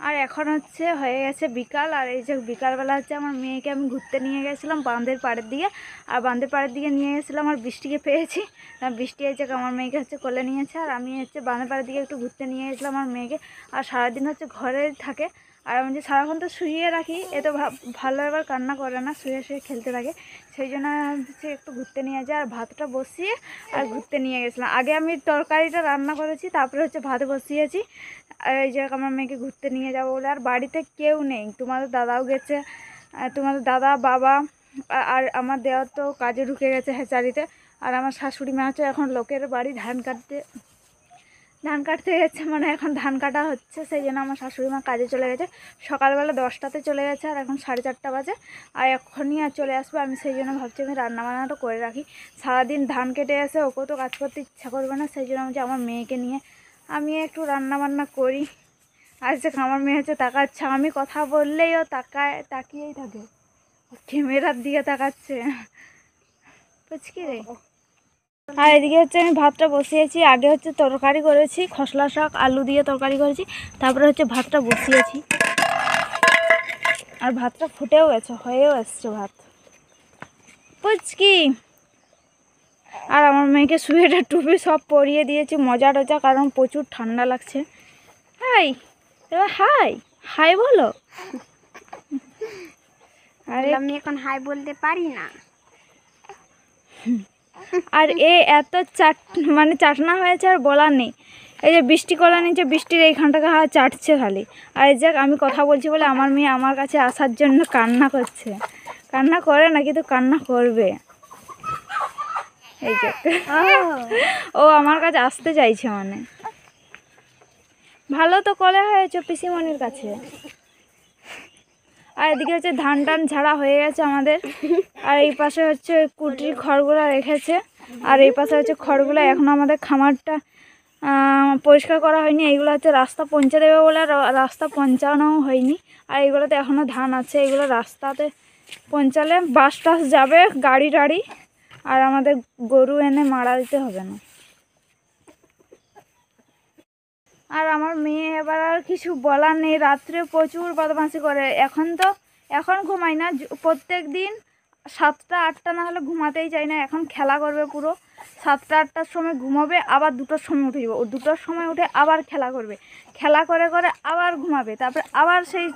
আর এখন হচ্ছে হয়ে গেছে বিকাল। আর এই যে বিকালবেলা হচ্ছে আমার মেয়েকে আমি ঘুরতে নিয়ে গেছিলাম বাঁধের পাড়ের দিকে। আর বাঁধের পাড়ের দিকে নিয়ে গেছিলাম আর বৃষ্টিকে পেয়েছি। বৃষ্টি হচ্ছে আমার মেয়েকে হচ্ছে কোলে নিয়েছে। আর আমি হচ্ছে বাঁধের পাড়ের দিকে একটু ঘুরতে নিয়ে গেছিলাম আমার মেয়েকে। আর সারাদিন হচ্ছে ঘরে থাকে। আর আমি যে সারাক্ষণ তো শুয়ে রাখি, এ তো ভালো এবার কান্না করে না, শুয়ে শুয়ে খেলতে থাকে। সেই জন্য হচ্ছে একটু ঘুরতে নিয়ে যায়। আর ভাতটা বসিয়ে আর ঘুরতে নিয়ে গেছিলাম। আগে আমি তরকারিটা রান্না করেছি, তারপরে হচ্ছে ভাত বসিয়েছি। আর এই যে আমার মেয়েকে ঘুরতে নিয়ে যাবো বলে। আর বাড়িতে কেউ নেই, তোমাদের দাদাও গেছে, তোমাদের দাদা, বাবা আর আমার দেওয়ার তো কাজে ঢুকে গেছে হ্যাচারিতে। আর আমার শাশুড়ি মা হচ্ছে এখন লোকের বাড়ি ধান কাটতে গেছে, মানে এখন ধান কাটা হচ্ছে। সেই জন্য আমার শাশুড়ি মা কাজে চলে গেছে। সকালবেলা 10টাতে চলে গেছে, আর এখন 4:30 বাজে। আর এখনই আর চলে আসবে। আমি সেই জন্য ভাবছি আমি রান্নাবান্নাটা করে রাখি। সারাদিন ধান কেটে এসে ওকেও তো কাজ করতে ইচ্ছা করবে না। সেই জন্য আমি আমার মেয়েকে নিয়ে আমি একটু রান্নাবান্না করি। আর যে আমার মেয়ে হচ্ছে তাকাচ্ছে, আমি কথা বললেই ও তাকিয়েই থাকে, ক্যামেরার দিকে তাকাচ্ছে। বুঝকি রে। আর এদিকে হচ্ছে আমি ভাতটা বসিয়েছি। আগে হচ্ছে তরকারি করেছি, খসলা শাক আলু দিয়ে তরকারি করেছি, তারপরে হচ্ছে ভাতটা বসিয়েছি। আর ভাতটা ফুটেও গেছে, হয়েও এসছে ভাত। বুঝকি। আর আমার মেয়েকে সোয়েটার টুপি সব পরিয়ে দিয়েছি, মজা টজা, কারণ প্রচুর ঠান্ডা লাগছে। হাই, এবার হাই হাই বলো। আর আমি এখন হাই বলতে পারি না। আর এত চাটনা হয়েছে আর বলার নেই। এই যে বৃষ্টি কলা নিচে, বৃষ্টির এইখানটাকে চাটছে খালি। আর এই যাক আমি কথা বলছি বলে আমার মেয়ে আমার কাছে আসার জন্য কান্না করছে। কান্না করে না, কিন্তু কান্না করবে। এই যে ও আমার কাছে আসতে চাইছে, মানে ভালো তো কলে হয়েছে পিসিমণির কাছে। আর এদিকে হচ্ছে ধান টান ঝাড়া হয়ে গেছে আমাদের। আর এই পাশে হচ্ছে কুটির খড়গুলো রেখেছে। আর এই পাশে হচ্ছে খড়গুলো এখনও আমাদের খামারটা পরিষ্কার করা হয়নি। এইগুলো হচ্ছে রাস্তা পৌঁছে দেবে বলে রাস্তা পৌঁছানোও হয়নি। আর এইগুলোতে এখনও ধান আছে, এগুলো রাস্তাতে পৌঁছালে বাস টাস যাবে, গাড়ি টাড়ি, আর আমাদের গরু এনে মারা দিতে হবে না। আর আমার মেয়ে এবার আর কিছু বলার নেই, রাত্রে প্রচুর বদমাশি করে। এখন ঘুমায় না, প্রত্যেক দিন 7টা 8টা না হলে ঘুমাতেই চাই না। এখন খেলা করবে পুরো 7টা 8টার সময় ঘুমাবে, আবার 2টার সময় উঠে যাবে। 2টার সময় উঠে আবার খেলা করবে, খেলা করে করে আবার ঘুমাবে, তারপরে আবার সেই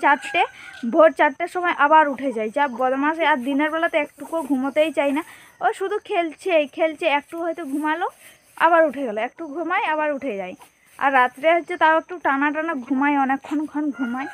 ভোর 4টের সময় আবার উঠে যায়। যা বদমাশি। আর দিনের বেলাতে একটুকুও ঘুমোতেই চাই না, ও শুধু খেলছে। একটু হয়তো ঘুমালো, আবার উঠে গেলো, একটু ঘুমায় আবার উঠে যায়। আর রাত্রে হচ্ছে তাও একটু টানা ঘুমায়, অনেকক্ষণ ঘুমায়।